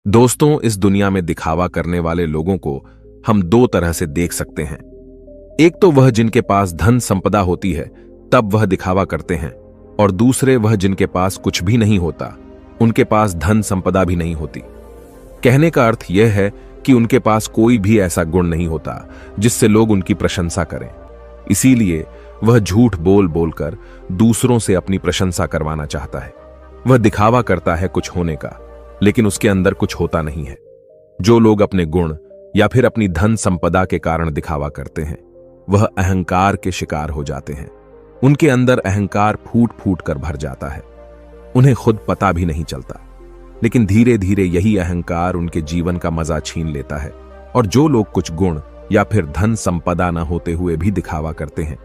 दोस्तों, इस दुनिया में दिखावा करने वाले लोगों को हम दो तरह से देख सकते हैं। एक तो वह जिनके पास धन संपदा होती है तब वह दिखावा करते हैं, और दूसरे वह जिनके पास कुछ भी नहीं होता, उनके पास धन संपदा भी नहीं होती। कहने का अर्थ यह है कि उनके पास कोई भी ऐसा गुण नहीं होता जिससे लोग उनकी प्रशंसा करें। इसीलिए वह झूठ बोल बोलकर दूसरों से अपनी प्रशंसा करवाना चाहता है। वह दिखावा करता है कुछ होने का, लेकिन उसके अंदर कुछ होता नहीं है। जो लोग अपने गुण या फिर अपनी धन संपदा के कारण दिखावा करते हैं, वह अहंकार के शिकार हो जाते हैं। उनके अंदर अहंकार फूट फूट कर भर जाता है। उन्हें खुद पता भी नहीं चलता, लेकिन धीरे धीरे यही अहंकार उनके जीवन का मजा छीन लेता है। और जो लोग कुछ गुण या फिर धन संपदा न होते हुए भी दिखावा करते हैं,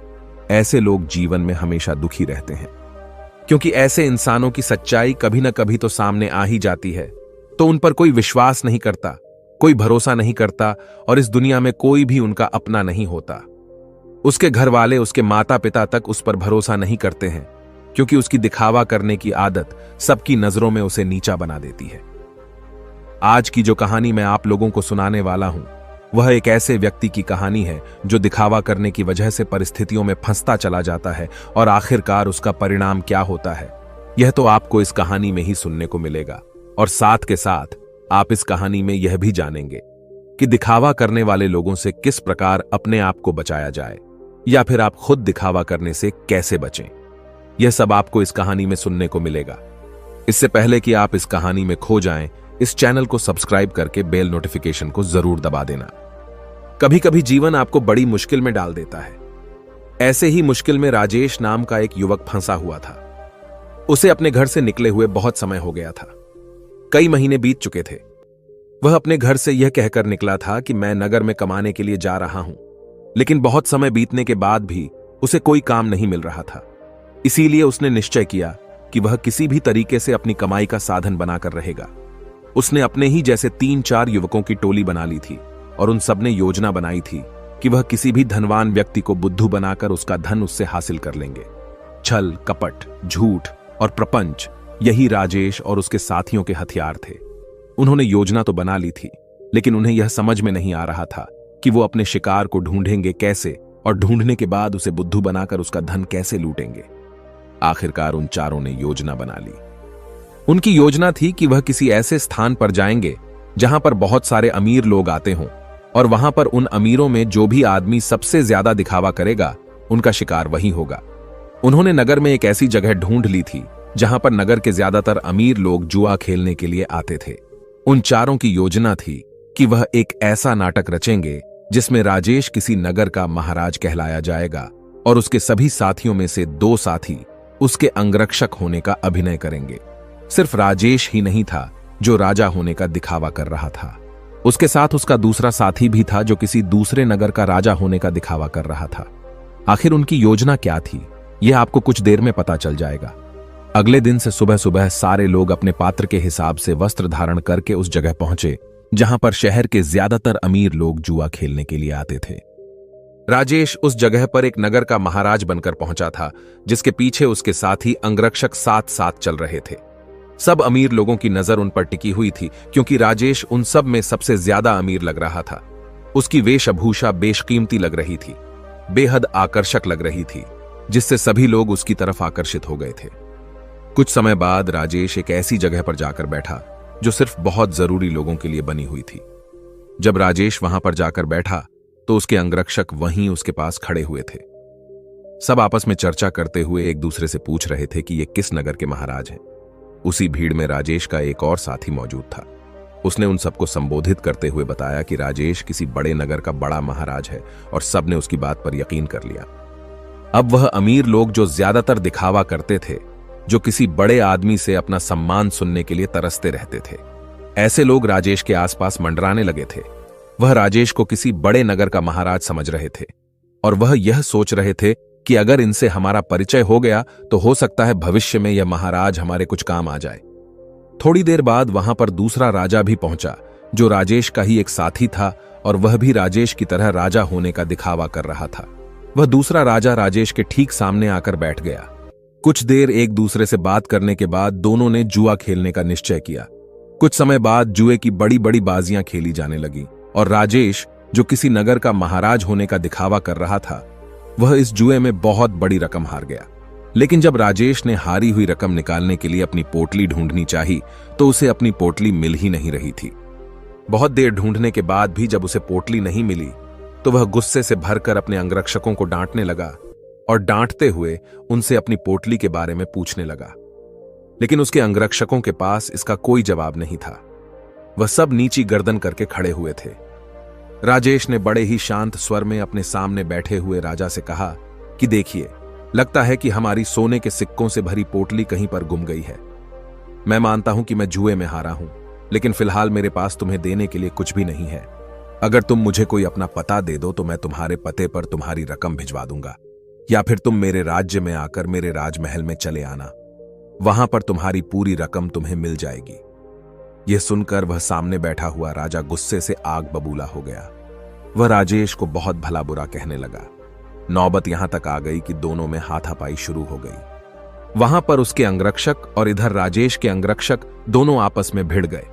ऐसे लोग जीवन में हमेशा दुखी रहते हैं। क्योंकि ऐसे इंसानों की सच्चाई कभी न कभी तो सामने आ ही जाती है, तो उन पर कोई विश्वास नहीं करता, कोई भरोसा नहीं करता, और इस दुनिया में कोई भी उनका अपना नहीं होता। उसके घर वाले, उसके माता पिता तक उस पर भरोसा नहीं करते हैं, क्योंकि उसकी दिखावा करने की आदत सबकी नजरों में उसे नीचा बना देती है। आज की जो कहानी मैं आप लोगों को सुनाने वाला हूं, वह एक ऐसे व्यक्ति की कहानी है जो दिखावा करने की वजह से परिस्थितियों में फंसता चला जाता है, और आखिरकार उसका परिणाम क्या होता है, यह तो आपको इस कहानी में ही सुनने को मिलेगा। और साथ के साथ आप इस कहानी में यह भी जानेंगे कि दिखावा करने वाले लोगों से किस प्रकार अपने आप को बचाया जाए, या फिर आप खुद दिखावा करने से कैसे बचें। यह सब आपको इस कहानी में सुनने को मिलेगा। इससे पहले कि आप इस कहानी में खो जाएं, इस चैनल को सब्सक्राइब करके बेल नोटिफिकेशन को जरूर दबा देना। कभी कभी जीवन आपको बड़ी मुश्किल में डाल देता है। ऐसे ही मुश्किल में राजेश नाम का एक युवक फंसा हुआ था। उसे अपने घर से निकले हुए बहुत समय हो गया था। कई महीने बीत चुके थे। वह अपने घर से यह कहकर निकला था कि मैं नगर में कमाने के लिए जा रहा हूं, लेकिन बहुत समय बीतने के बाद भी उसे कोई काम नहीं मिल रहा था। इसीलिए उसने निश्चय किया कि वह किसी भी तरीके से अपनी कमाई का साधन बनाकर रहेगा। उसने अपने ही जैसे 3-4 युवकों की टोली बना ली थी, और उन सबने योजना बनाई थी कि वह किसी भी धनवान व्यक्ति को बुद्धू बनाकर उसका धन उससे हासिल कर लेंगे। छल, कपट, झूठ और प्रपंच, यही राजेश और उसके साथियों के हथियार थे। उन्होंने योजना तो बना ली थी, लेकिन उन्हें यह समझ में नहीं आ रहा था कि वो अपने शिकार को ढूंढेंगे कैसे, और ढूंढने के बाद उसे बुद्धू बनाकर उसका धन कैसे लूटेंगे। आखिरकार उन चारों ने योजना बना ली। उनकी योजना थी कि वह किसी ऐसे स्थान पर जाएंगे जहां पर बहुत सारे अमीर लोग आते हों, और वहां पर उन अमीरों में जो भी आदमी सबसे ज्यादा दिखावा करेगा, उनका शिकार वही होगा। उन्होंने नगर में एक ऐसी जगह ढूंढ ली थी जहां पर नगर के ज्यादातर अमीर लोग जुआ खेलने के लिए आते थे। उन चारों की योजना थी कि वह एक ऐसा नाटक रचेंगे जिसमें राजेश किसी नगर का महाराज कहलाया जाएगा, और उसके सभी साथियों में से 2 साथी उसके अंगरक्षक होने का अभिनय करेंगे। सिर्फ राजेश ही नहीं था जो राजा होने का दिखावा कर रहा था, उसके साथ उसका दूसरा साथी भी था जो किसी दूसरे नगर का राजा होने का दिखावा कर रहा था। आखिर उनकी योजना क्या थी, यह आपको कुछ देर में पता चल जाएगा। अगले दिन से सुबह सुबह सारे लोग अपने पात्र के हिसाब से वस्त्र धारण करके उस जगह पहुंचे जहां पर शहर के ज्यादातर अमीर लोग जुआ खेलने के लिए आते थे। राजेश उस जगह पर एक नगर का महाराज बनकर पहुंचा था, जिसके पीछे उसके साथी अंगरक्षक साथ साथ चल रहे थे। सब अमीर लोगों की नजर उन पर टिकी हुई थी, क्योंकि राजेश उन सब में सबसे ज्यादा अमीर लग रहा था। उसकी वेशभूषा बेशकीमती लग रही थी, बेहद आकर्षक लग रही थी, जिससे सभी लोग उसकी तरफ आकर्षित हो गए थे। कुछ समय बाद राजेश एक ऐसी जगह पर जाकर बैठा जो सिर्फ बहुत जरूरी लोगों के लिए बनी हुई थी। जब राजेश वहां पर जाकर बैठा तो उसके अंगरक्षक वहीं उसके पास खड़े हुए थे। सब आपस में चर्चा करते हुए एक दूसरे से पूछ रहे थे कि ये किस नगर के महाराज हैं। उसी भीड़ में राजेश का एक और साथी मौजूद था। उसने उन सबको संबोधित करते हुए बताया कि राजेश किसी बड़े नगर का बड़ा महाराज है, और सबने उसकी बात पर यकीन कर लिया। अब वह अमीर लोग जो ज्यादातर दिखावा करते थे, जो किसी बड़े आदमी से अपना सम्मान सुनने के लिए तरसते रहते थे, ऐसे लोग राजेश के आसपास मंडराने लगे थे। वह राजेश को किसी बड़े नगर का महाराज समझ रहे थे, और वह यह सोच रहे थे कि अगर इनसे हमारा परिचय हो गया तो हो सकता है भविष्य में यह महाराज हमारे कुछ काम आ जाए। थोड़ी देर बाद वहां पर दूसरा राजा भी पहुंचा, जो राजेश का ही एक साथी था, और वह भी राजेश की तरह राजा होने का दिखावा कर रहा था। वह दूसरा राजा राजेश के ठीक सामने आकर बैठ गया। कुछ देर एक दूसरे से बात करने के बाद दोनों ने जुआ खेलने का निश्चय किया। कुछ समय बाद जुए की बड़ी बड़ी बाजियां खेली जाने लगी और राजेश, जो किसी नगर का महाराज होने का दिखावा कर रहा था, वह इस जुए में बहुत बड़ी रकम हार गया। लेकिन जब राजेश ने हारी हुई रकम निकालने के लिए अपनी पोटली ढूंढनी चाही तो उसे अपनी पोटली मिल ही नहीं रही थी। बहुत देर ढूंढने के बाद भी जब उसे पोटली नहीं मिली तो वह गुस्से से भरकर अपने अंगरक्षकों को डांटने लगा और डांटते हुए उनसे अपनी पोटली के बारे में पूछने लगा। लेकिन उसके अंगरक्षकों के पास इसका कोई जवाब नहीं था। वह सब नीची गर्दन करके खड़े हुए थे। राजेश ने बड़े ही शांत स्वर में अपने सामने बैठे हुए राजा से कहा कि देखिए, लगता है कि हमारी सोने के सिक्कों से भरी पोटली कहीं पर गुम गई है। मैं मानता हूं कि मैं जुए में हारा हूं, लेकिन फिलहाल मेरे पास तुम्हें देने के लिए कुछ भी नहीं है। अगर तुम मुझे कोई अपना पता दे दो तो मैं तुम्हारे पते पर तुम्हारी रकम भिजवा दूंगा, या फिर तुम मेरे राज्य में आकर मेरे राजमहल में चले आना। वहां पर तुम्हारी पूरी रकम तुम्हें मिल जाएगी। यह सुनकर वह सामने बैठा हुआ राजा गुस्से से आग बबूला हो गया। वह राजेश को बहुत भला बुरा कहने लगा। नौबत यहां तक आ गई कि दोनों में हाथापाई शुरू हो गई। वहां पर उसके अंगरक्षक और इधर राजेश के अंगरक्षक दोनों आपस में भिड़ गए।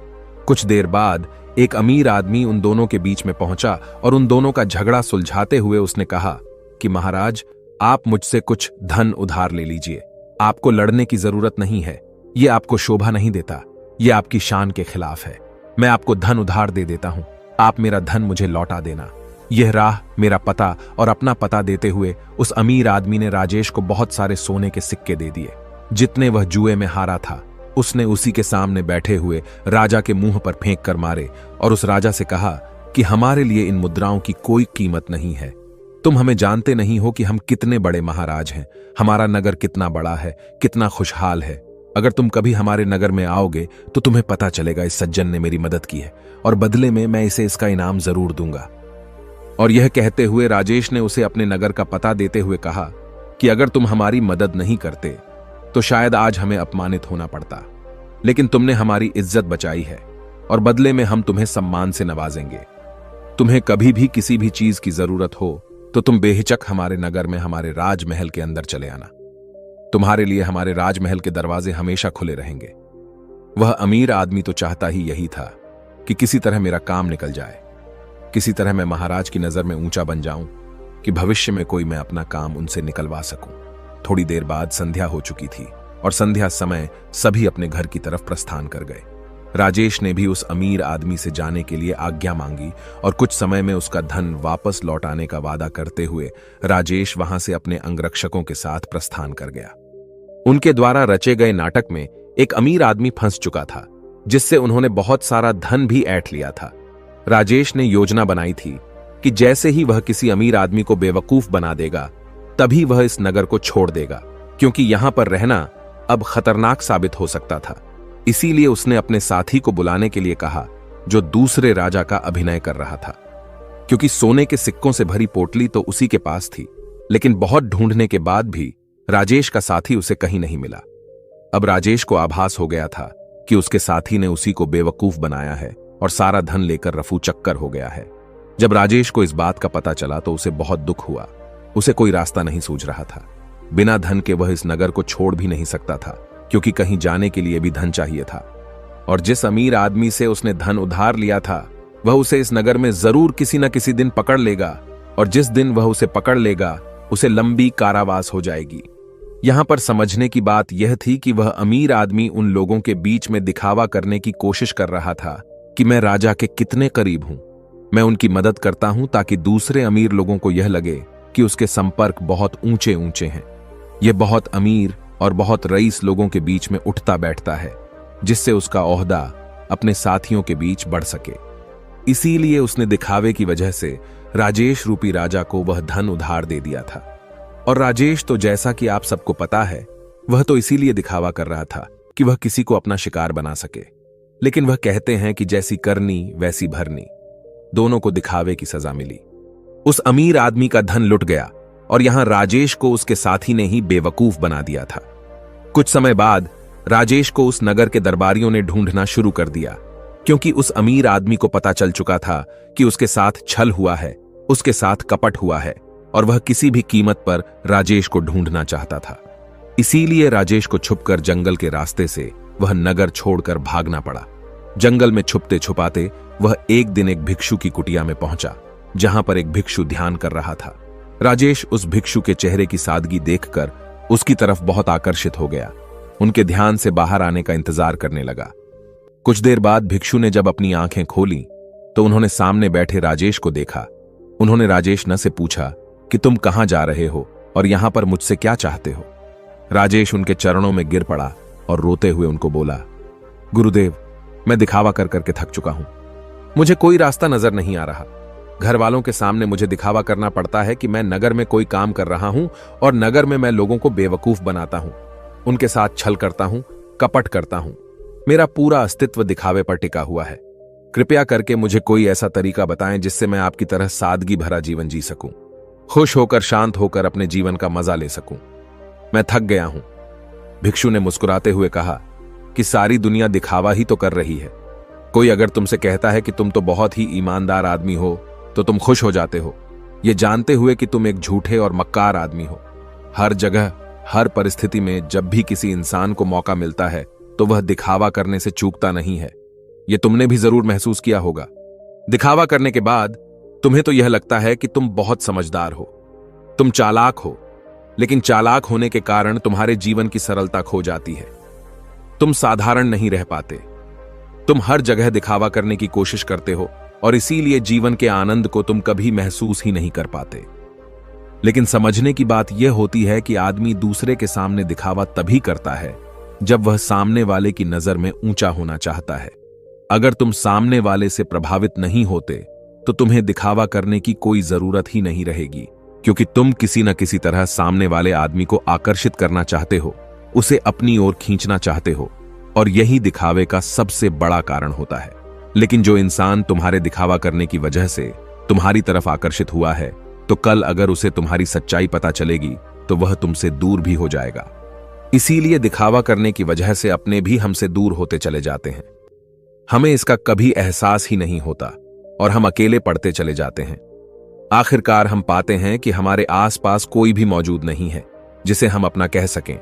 कुछ देर बाद एक अमीर आदमी उन दोनों के बीच में पहुंचा और उन दोनों का झगड़ा सुलझाते हुए उसने कहा कि महाराज, आप मुझसे कुछ धन उधार ले लीजिए। आपको लड़ने की जरूरत नहीं है। यह आपको शोभा नहीं देता। यह आपकी शान के खिलाफ है। मैं आपको धन उधार दे देता हूं। आप मेरा धन मुझे लौटा देना। यह राह, मेरा पता और अपना पता देते हुए उस अमीर आदमी ने राजेश को बहुत सारे सोने के सिक्के दे दिए। जितने वह जुए में हारा था उसने उसी के सामने बैठे हुए राजा के मुंह पर फेंक कर मारे और उस राजा से कहा कि हमारे लिए इन मुद्राओं की कोई कीमत नहीं है। तुम हमें जानते नहीं हो कि हम कितने बड़े महाराज हैं। हमारा नगर कितना बड़ा है, कितना खुशहाल है। अगर तुम कभी हमारे नगर में आओगे तो तुम्हें पता चलेगा इस सज्जन ने मेरी मदद की है और बदले में मैं इसे इसका इनाम जरूर दूंगा। और यह कहते हुए राजेश ने उसे अपने नगर का पता देते हुए कहा कि अगर तुम हमारी मदद नहीं करते तो शायद आज हमें अपमानित होना पड़ता, लेकिन तुमने हमारी इज्जत बचाई है और बदले में हम तुम्हें सम्मान से नवाजेंगे। तुम्हें कभी भी किसी भी चीज की जरूरत हो तो तुम बेहिचक हमारे नगर में हमारे राजमहल के अंदर चले आना। तुम्हारे लिए हमारे राजमहल के दरवाजे हमेशा खुले रहेंगे। वह अमीर आदमी तो चाहता ही यही था कि किसी तरह मेरा काम निकल जाए, किसी तरह मैं महाराज की नजर में ऊंचा बन जाऊं कि भविष्य में कोई मैं अपना काम उनसे निकलवा सकूं। थोड़ी देर बाद संध्या हो चुकी थी और संध्या समय सभी अपने घर की तरफ प्रस्थान कर गए। राजेश ने भी उस अमीर आदमी से जाने के लिए आज्ञा मांगी और कुछ समय में उसका धन वापस लौटाने का वादा करते हुए राजेश वहां से अपने अंगरक्षकों के साथ प्रस्थान कर गया। उनके द्वारा रचे गए नाटक में एक अमीर आदमी फंस चुका था, जिससे उन्होंने बहुत सारा धन भी ऐंठ लिया था। राजेश ने योजना बनाई थी कि जैसे ही वह किसी अमीर आदमी को बेवकूफ बना देगा तभी वह इस नगर को छोड़ देगा, क्योंकि यहां पर रहना अब खतरनाक साबित हो सकता था। इसीलिए उसने अपने साथी को बुलाने के लिए कहा जो दूसरे राजा का अभिनय कर रहा था, क्योंकि सोने के सिक्कों से भरी पोटली तो उसी के पास थी। लेकिन बहुत ढूंढने के बाद भी राजेश का साथी उसे कहीं नहीं मिला। अब राजेश को आभास हो गया था कि उसके साथी ने उसी को बेवकूफ बनाया है और सारा धन लेकर रफू चक्कर हो गया है। जब राजेश को इस बात का पता चला तो उसे बहुत दुख हुआ। उसे कोई रास्ता नहीं सूझ रहा था। बिना धन के वह इस नगर को छोड़ भी नहीं सकता था, क्योंकि कहीं जाने के लिए भी धन चाहिए था। और जिस अमीर आदमी से उसने धन उधार लिया था वह उसे इस नगर में जरूर किसी न किसी दिन पकड़ लेगा, और जिस दिन वह उसे पकड़ लेगा उसे लंबी कारावास हो जाएगी। यहां पर समझने की बात यह थी कि वह अमीर आदमी उन लोगों के बीच में दिखावा करने की कोशिश कर रहा था कि मैं राजा के कितने करीब हूं। मैं उनकी मदद करता हूं ताकि दूसरे अमीर लोगों को यह लगे कि उसके संपर्क बहुत ऊंचे ऊंचे हैं। यह बहुत अमीर और बहुत रईस लोगों के बीच में उठता बैठता है, जिससे उसका ओहदा अपने साथियों के बीच बढ़ सके। इसीलिए उसने दिखावे की वजह से राजेश रूपी राजा को वह धन उधार दे दिया था। और राजेश तो जैसा कि आप सबको पता है, वह तो इसीलिए दिखावा कर रहा था कि वह किसी को अपना शिकार बना सके। लेकिन वह कहते हैं कि जैसी करनी वैसी भरनी, दोनों को दिखावे की सजा मिली। उस अमीर आदमी का धन लुट गया और यहां राजेश को उसके साथी ने ही बेवकूफ बना दिया था। कुछ समय बाद राजेश को उस नगर के दरबारियों ने ढूंढना शुरू कर दिया, क्योंकि उस अमीर आदमी को पता चल चुका था कि उसके साथ छल हुआ है, उसके साथ कपट हुआ है, और वह किसी भी कीमत पर राजेश को ढूंढना चाहता था। इसीलिए राजेश को छुपकर जंगल के रास्ते से वह नगर छोड़कर भागना पड़ा। जंगल में छुपते छुपाते वह एक दिन एक भिक्षु की कुटिया में पहुंचा, जहां पर एक भिक्षु ध्यान कर रहा था। राजेश उस भिक्षु के चेहरे की सादगी देखकर उसकी तरफ बहुत आकर्षित हो गया। उनके ध्यान से बाहर आने का इंतजार करने लगा। कुछ देर बाद भिक्षु ने जब अपनी आंखें खोली तो उन्होंने सामने बैठे राजेश को देखा। उन्होंने राजेश न से पूछा कि तुम कहां जा रहे हो और यहां पर मुझसे क्या चाहते हो। राजेश उनके चरणों में गिर पड़ा और रोते हुए उनको बोला, गुरुदेव, मैं दिखावा कर करके थक चुका हूं। मुझे कोई रास्ता नजर नहीं आ रहा। घर वालों के सामने मुझे दिखावा करना पड़ता है कि मैं नगर में कोई काम कर रहा हूं और नगर में मैं लोगों को बेवकूफ बनाता हूं, उनके साथ छल करता हूं, कपट करता हूं। मेरा पूरा अस्तित्व दिखावे पर टिका हुआ है। कृपया करके मुझे कोई ऐसा तरीका बताएं जिससे मैं आपकी तरह सादगी भरा जीवन जी सकूं, खुश होकर शांत होकर अपने जीवन का मजा ले सकूं। मैं थक गया हूं। भिक्षु ने मुस्कुराते हुए कहा कि सारी दुनिया दिखावा ही तो कर रही है। कोई अगर तुमसे कहता है कि तुम तो बहुत ही ईमानदार आदमी हो तो तुम खुश हो जाते हो, ये जानते हुए कि तुम एक झूठे और मक्कार आदमी हो। हर जगह, हर परिस्थिति में जब भी किसी इंसान को मौका मिलता है तो वह दिखावा करने से चूकता नहीं है। यह तुमने भी जरूर महसूस किया होगा। दिखावा करने के बाद तुम्हें तो यह लगता है कि तुम बहुत समझदार हो, तुम चालाक हो, लेकिन चालाक होने के कारण तुम्हारे जीवन की सरलता खो जाती है। तुम साधारण नहीं रह पाते। तुम हर जगह दिखावा करने की कोशिश करते हो और इसीलिए जीवन के आनंद को तुम कभी महसूस ही नहीं कर पाते। लेकिन समझने की बात यह होती है कि आदमी दूसरे के सामने दिखावा तभी करता है जब वह सामने वाले की नजर में ऊंचा होना चाहता है। अगर तुम सामने वाले से प्रभावित नहीं होते तो तुम्हें दिखावा करने की कोई जरूरत ही नहीं रहेगी, क्योंकि तुम किसी न किसी तरह सामने वाले आदमी को आकर्षित करना चाहते हो, उसे अपनी ओर खींचना चाहते हो, और यही दिखावे का सबसे बड़ा कारण होता है। लेकिन जो इंसान तुम्हारे दिखावा करने की वजह से तुम्हारी तरफ आकर्षित हुआ है, तो कल अगर उसे तुम्हारी सच्चाई पता चलेगी तो वह तुमसे दूर भी हो जाएगा। इसीलिए दिखावा करने की वजह से अपने भी हमसे दूर होते चले जाते हैं। हमें इसका कभी एहसास ही नहीं होता और हम अकेले पड़ते चले जाते हैं। आखिरकार हम पाते हैं कि हमारे आसपास कोई भी मौजूद नहीं है जिसे हम अपना कह सकें,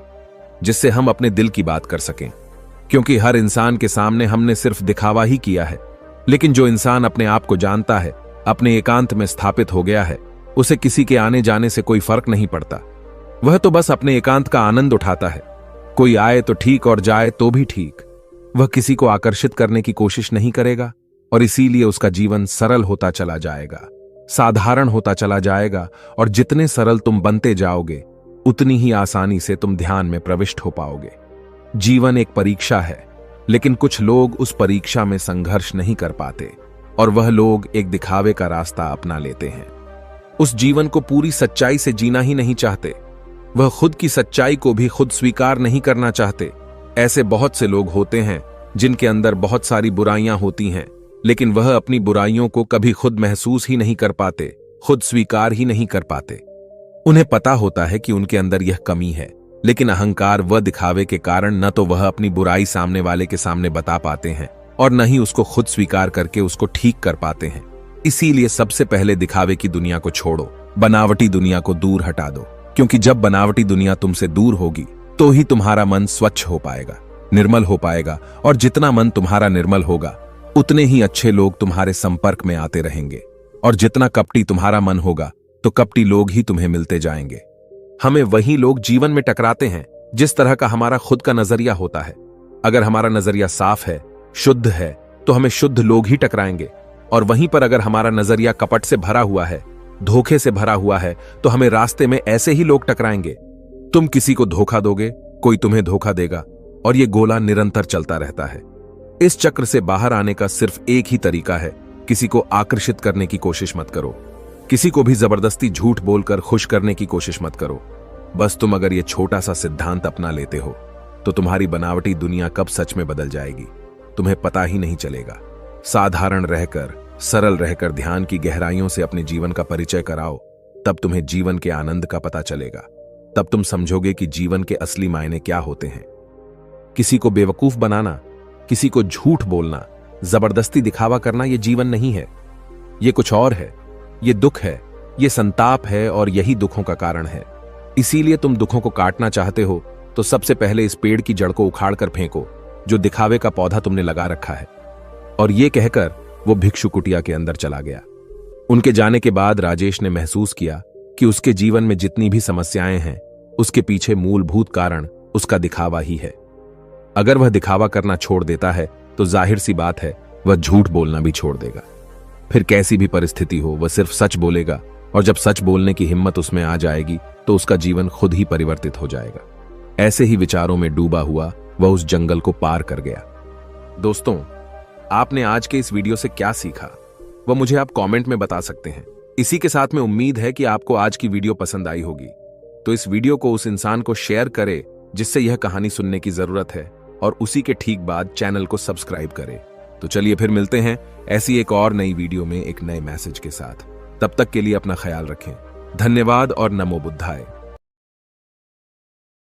जिससे हम अपने दिल की बात कर सकें, क्योंकि हर इंसान के सामने हमने सिर्फ दिखावा ही किया है। लेकिन जो इंसान अपने आप को जानता है, अपने एकांत में स्थापित हो गया है, उसे किसी के आने जाने से कोई फर्क नहीं पड़ता। वह तो बस अपने एकांत का आनंद उठाता है। कोई आए तो ठीक और जाए तो भी ठीक। वह किसी को आकर्षित करने की कोशिश नहीं करेगा और इसीलिए उसका जीवन सरल होता चला जाएगा, साधारण होता चला जाएगा। और जितने सरल तुम बनते जाओगे उतनी ही आसानी से तुम ध्यान में प्रविष्ट हो पाओगे। जीवन एक परीक्षा है, लेकिन कुछ लोग उस परीक्षा में संघर्ष नहीं कर पाते और वह लोग एक दिखावे का रास्ता अपना लेते हैं। उस जीवन को पूरी सच्चाई से जीना ही नहीं चाहते। वह खुद की सच्चाई को भी खुद स्वीकार नहीं करना चाहते। ऐसे बहुत से लोग होते हैं जिनके अंदर बहुत सारी बुराइयां होती हैं, लेकिन वह अपनी बुराइयों को कभी खुद महसूस ही नहीं कर पाते, खुद स्वीकार ही नहीं कर पाते। उन्हें पता होता है कि उनके अंदर यह कमी है, लेकिन अहंकार व दिखावे के कारण न तो वह अपनी बुराई सामने वाले के सामने बता पाते हैं और न ही उसको खुद स्वीकार करके उसको ठीक कर पाते हैं। इसीलिए सबसे पहले दिखावे की दुनिया को छोड़ो, बनावटी दुनिया को दूर हटा दो, क्योंकि जब बनावटी दुनिया तुमसे दूर होगी तो ही तुम्हारा मन स्वच्छ हो पाएगा, निर्मल हो पाएगा। और जितना मन तुम्हारा निर्मल होगा उतने ही अच्छे लोग तुम्हारे संपर्क में आते रहेंगे, और जितना कपटी तुम्हारा मन होगा तो कपटी लोग ही तुम्हें मिलते जाएंगे। हमें वही लोग जीवन में टकराते हैं जिस तरह का हमारा खुद का नजरिया होता है। अगर हमारा नजरिया साफ है, शुद्ध है, तो हमें शुद्ध लोग ही टकराएंगे, और वहीं पर अगर हमारा नजरिया कपट से भरा हुआ है, धोखे से भरा हुआ है, तो हमें रास्ते में ऐसे ही लोग टकराएंगे। तुम किसी को धोखा दोगे, कोई तुम्हें धोखा देगा, और यह गोला निरंतर चलता रहता है। इस चक्र से बाहर आने का सिर्फ एक ही तरीका है, किसी को आकर्षित करने की कोशिश मत करो, किसी को भी जबरदस्ती झूठ बोलकर खुश करने की कोशिश मत करो। बस तुम अगर यह छोटा सा सिद्धांत अपना लेते हो तो तुम्हारी बनावटी दुनिया कब सच में बदल जाएगी तुम्हें पता ही नहीं चलेगा। साधारण रहकर, सरल रहकर ध्यान की गहराइयों से अपने जीवन का परिचय कराओ, तब तुम्हें जीवन के आनंद का पता चलेगा। तब तुम समझोगे कि जीवन के असली मायने क्या होते हैं। किसी को बेवकूफ बनाना, किसी को झूठ बोलना, जबरदस्ती दिखावा करना यह जीवन नहीं है, यह कुछ और है। यह दुख है, यह संताप है, और यही दुखों का कारण है। इसीलिए तुम दुखों को काटना चाहते हो तो सबसे पहले इस पेड़ की जड़ को उखाड़ कर फेंको जो दिखावे का पौधा तुमने लगा रखा है। और ये कहकर वो भिक्षु कुटिया के अंदर चला गया। उनके जाने के बाद राजेश ने महसूस किया कि उसके जीवन में जितनी भी समस्याएं हैं उसके पीछे मूलभूत कारण उसका दिखावा ही है। अगर वह दिखावा करना छोड़ देता है तो जाहिर सी बात है वह झूठ बोलना भी छोड़ देगा। फिर कैसी भी परिस्थिति हो वह सिर्फ सच बोलेगा, और जब सच बोलने की हिम्मत उसमें आ जाएगी तो उसका जीवन खुद ही परिवर्तित हो जाएगा। ऐसे ही विचारों में डूबा हुआ वह उस जंगल को पार कर गया। दोस्तों, आपने आज के इस वीडियो से क्या सीखा वह मुझे आप कमेंट में बता सकते हैं। इसी के साथ में उम्मीद है कि आपको आज की वीडियो पसंद आई होगी, तो इस वीडियो को उस इंसान को शेयर करें जिससे यह कहानी सुनने की जरूरत है, और उसी के ठीक बाद चैनल को सब्सक्राइब करें। तो चलिए फिर मिलते हैं ऐसी एक और नई वीडियो में एक नए मैसेज के साथ। तब तक के लिए अपना ख्याल रखें। धन्यवाद और नमो बुद्धाय।